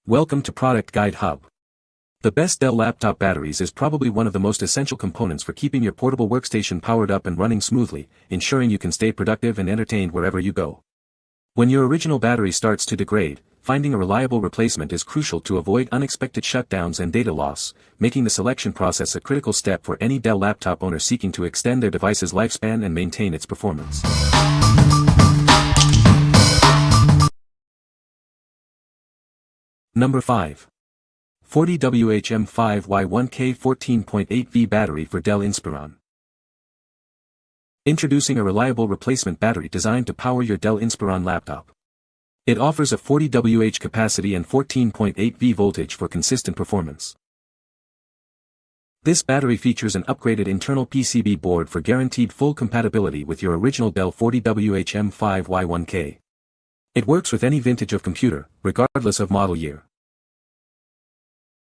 Welcome to Product Guide Hub. The best Dell laptop batteries is probably one of the most essential components for keeping your portable workstation powered up and running smoothly, ensuring you can stay productive and entertained wherever you go. When your original battery starts to degrade, finding a reliable replacement is crucial to avoid unexpected shutdowns and data loss, making the selection process a critical step for any Dell laptop owner seeking to extend their device's lifespan and maintain its performance. Number 5. 40WH M5Y1K 14.8V Battery for Dell Inspiron. Introducing a reliable replacement battery designed to power your Dell Inspiron laptop. It offers a 40WH capacity and 14.8V voltage for consistent performance. This battery features an upgraded internal PCB board for guaranteed full compatibility with your original Dell 40WH M5Y1K. It works with any vintage of computer, regardless of model year.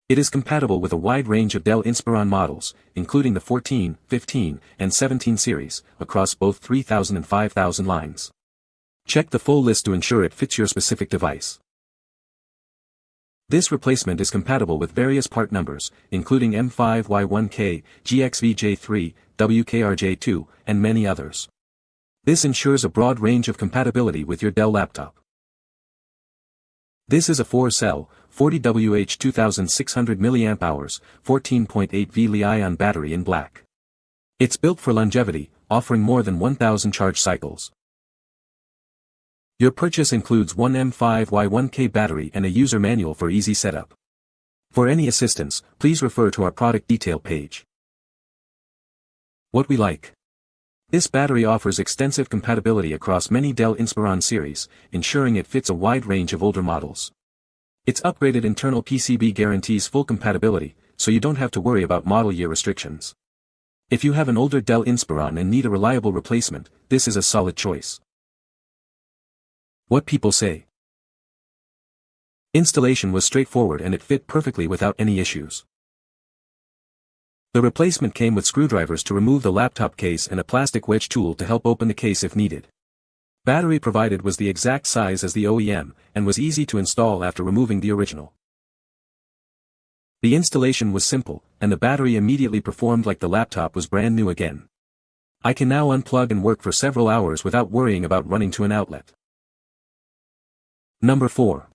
It is compatible with a wide range of Dell Inspiron models, including the 14, 15, and 17 series, across both 3000 and 5000 lines. Check the full list to ensure it fits your specific device. This replacement is compatible with various part numbers, including M5Y1K, GXVJ3, WKRJ2, and many others. This ensures a broad range of compatibility with your Dell laptop. This is a 4-cell, 40WH 2600 mAh, 14.8V Li-ion battery in black. It's built for longevity, offering more than 1000 charge cycles. Your purchase includes one M5Y1K battery and a user manual for easy setup. For any assistance, please refer to our product detail page. What we like. This battery offers extensive compatibility across many Dell Inspiron series, ensuring it fits a wide range of older models. Its upgraded internal PCB guarantees full compatibility, so you don't have to worry about model year restrictions. If you have an older Dell Inspiron and need a reliable replacement, this is a solid choice. What people say. Installation was straightforward and it fit perfectly without any issues. The replacement came with screwdrivers to remove the laptop case and a plastic wedge tool to help open the case if needed. Battery provided was the exact size as the OEM, and was easy to install after removing the original. The installation was simple, and the battery immediately performed like the laptop was brand new again. I can now unplug and work for several hours without worrying about running to an outlet. Number 4.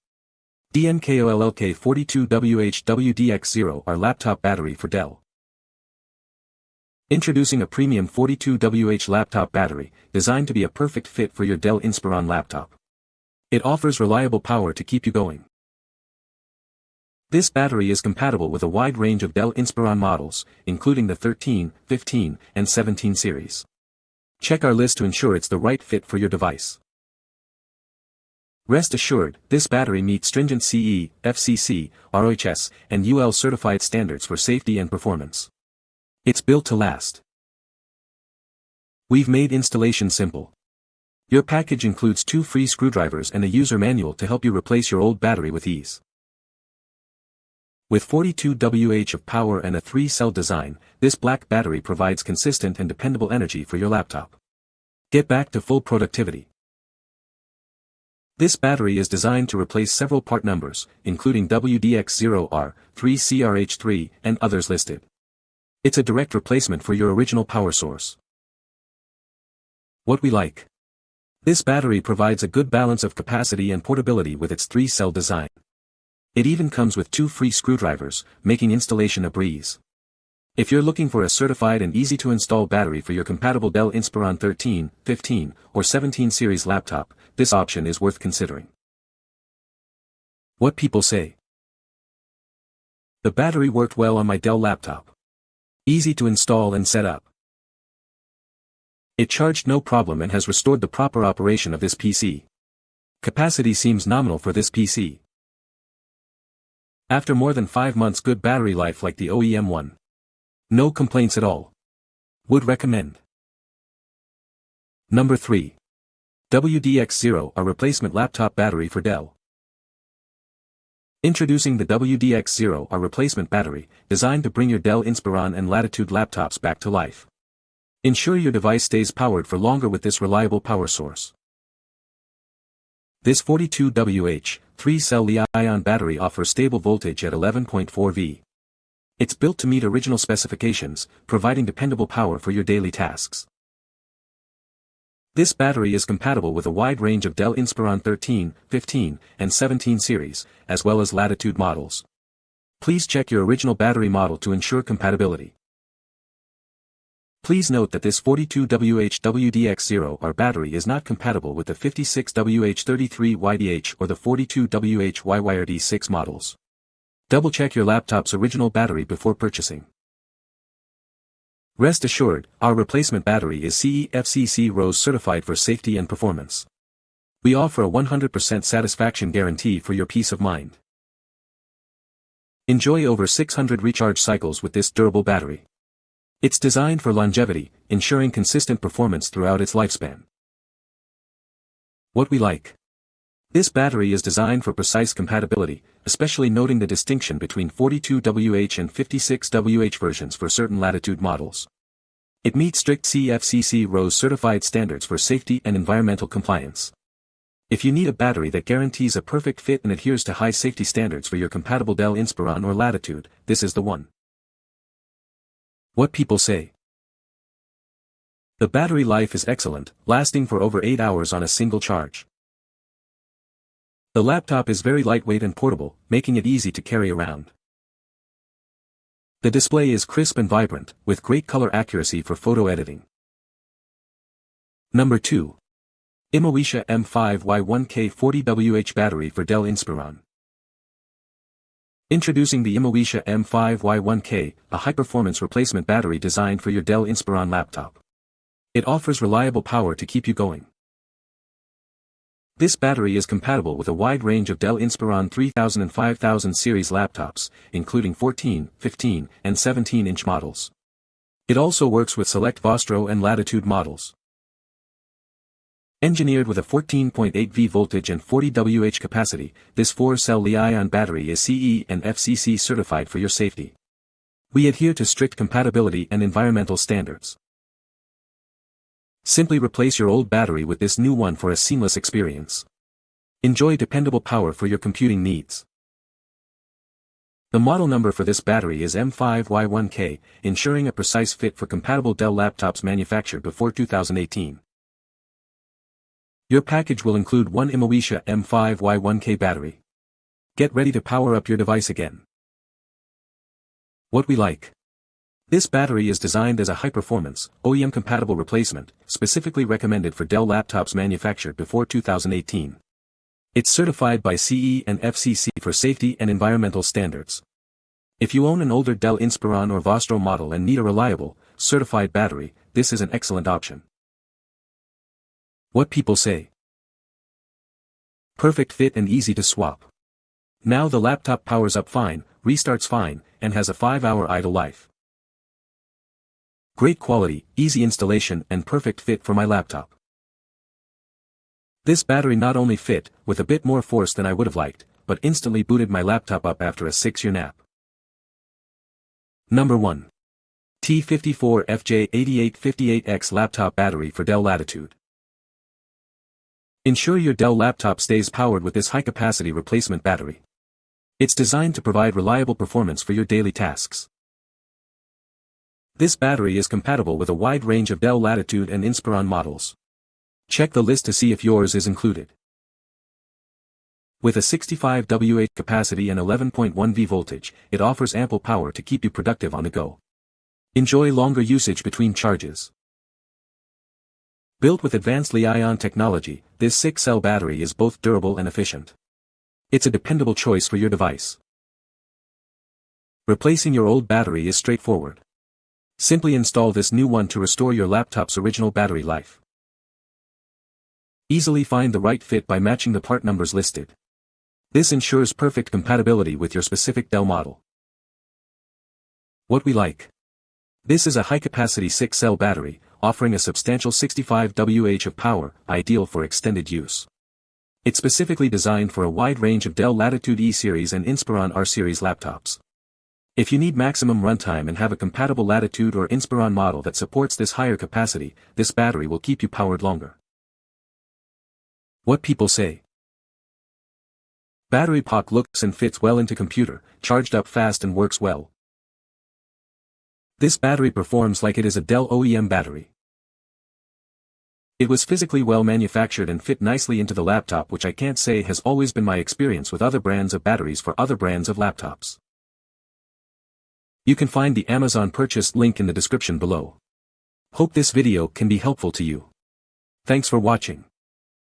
DMKAOLLK 42WH WDX0R laptop battery for Dell. Introducing a premium 42WH laptop battery, designed to be a perfect fit for your Dell Inspiron laptop. It offers reliable power to keep you going. This battery is compatible with a wide range of Dell Inspiron models, including the 13, 15, and 17 series. Check our list to ensure it's the right fit for your device. Rest assured, this battery meets stringent CE, FCC, ROHS, and UL certified standards for safety and performance. It's built to last. We've made installation simple. Your package includes 2 free screwdrivers and a user manual to help you replace your old battery with ease. With 42WH of power and a 3-cell design, this black battery provides consistent and dependable energy for your laptop. Get back to full productivity. This battery is designed to replace several part numbers, including WDX0R, 3CRH3, and others listed. It's a direct replacement for your original power source. What we like. This battery provides a good balance of capacity and portability with its 3-cell design. It even comes with 2 free screwdrivers, making installation a breeze. If you're looking for a certified and easy-to-install battery for your compatible Dell Inspiron 13, 15, or 17 series laptop, this option is worth considering. What people say. The battery worked well on my Dell laptop. Easy to install and set up. It charged no problem and has restored the proper operation of this PC. Capacity seems nominal for this PC. After more than 5 months, good battery life like the OEM one. No complaints at all. Would recommend. Number 3. WDX0, a replacement laptop battery for Dell. Introducing the WDX0, a replacement battery, designed to bring your Dell Inspiron and Latitude laptops back to life. Ensure your device stays powered for longer with this reliable power source. This 42Wh, 3-cell Li-ion battery offers stable voltage at 11.4 V. It's built to meet original specifications, providing dependable power for your daily tasks. This battery is compatible with a wide range of Dell Inspiron 13, 15, and 17 series, as well as Latitude models. Please check your original battery model to ensure compatibility. Please note that this 42Wh WDX0R battery is not compatible with the 56Wh33YDH or the 42Wh YYRD6 models. Double-check your laptop's original battery before purchasing. Rest assured, our replacement battery is CE/FCC RoHS certified for safety and performance. We offer a 100% satisfaction guarantee for your peace of mind. Enjoy over 600 recharge cycles with this durable battery. It's designed for longevity, ensuring consistent performance throughout its lifespan. What we like. This battery is designed for precise compatibility, especially noting the distinction between 42Wh and 56Wh versions for certain Latitude models. It meets strict CE/FCC RoHS certified standards for safety and environmental compliance. If you need a battery that guarantees a perfect fit and adheres to high safety standards for your compatible Dell Inspiron or Latitude, this is the one. What people say. The battery life is excellent, lasting for over 8 hours on a single charge. The laptop is very lightweight and portable, making it easy to carry around. The display is crisp and vibrant, with great color accuracy for photo editing. Number 2. Ymawetia M5Y1K 40Wh battery for Dell Inspiron. Introducing the Ymawetia M5Y1K, a high-performance replacement battery designed for your Dell Inspiron laptop. It offers reliable power to keep you going. This battery is compatible with a wide range of Dell Inspiron 3000 and 5000 series laptops, including 14, 15, and 17-inch models. It also works with select Vostro and Latitude models. Engineered with a 14.8 V voltage and 40 Wh capacity, this 4-cell Li-ion battery is CE and FCC certified for your safety. We adhere to strict compatibility and environmental standards. Simply replace your old battery with this new one for a seamless experience. Enjoy dependable power for your computing needs. The model number for this battery is M5Y1K, ensuring a precise fit for compatible Dell laptops manufactured before 2018. Your package will include one Ymawetia M5Y1K battery. Get ready to power up your device again. What we like. This battery is designed as a high-performance, OEM-compatible replacement, specifically recommended for Dell laptops manufactured before 2018. It's certified by CE and FCC for safety and environmental standards. If you own an older Dell Inspiron or Vostro model and need a reliable, certified battery, this is an excellent option. What people say. Perfect fit and easy to swap. Now the laptop powers up fine, restarts fine, and has a 5-hour idle life. Great quality, easy installation, and perfect fit for my laptop. This battery not only fit, with a bit more force than I would have liked, but instantly booted my laptop up after a 6-year nap. Number 1. T54FJ8858X laptop battery for Dell Latitude. Ensure your Dell laptop stays powered with this high-capacity replacement battery. It's designed to provide reliable performance for your daily tasks. This battery is compatible with a wide range of Dell Latitude and Inspiron models. Check the list to see if yours is included. With a 65 Wh capacity and 11.1 V voltage, it offers ample power to keep you productive on the go. Enjoy longer usage between charges. Built with advanced Li-ion technology, this 6-cell battery is both durable and efficient. It's a dependable choice for your device. Replacing your old battery is straightforward. Simply install this new one to restore your laptop's original battery life. Easily find the right fit by matching the part numbers listed. This ensures perfect compatibility with your specific Dell model. What we like. This is a high-capacity 6-cell battery, offering a substantial 65 Wh of power, ideal for extended use. It's specifically designed for a wide range of Dell Latitude E-Series and Inspiron R-Series laptops. If you need maximum runtime and have a compatible Latitude or Inspiron model that supports this higher capacity, this battery will keep you powered longer. What people say. Battery pack looks and fits well into computer, charged up fast and works well. This battery performs like it is a Dell OEM battery. It was physically well manufactured and fit nicely into the laptop, which I can't say has always been my experience with other brands of batteries for other brands of laptops. You can find the Amazon purchase link in the description below. Hope this video can be helpful to you. Thanks for watching.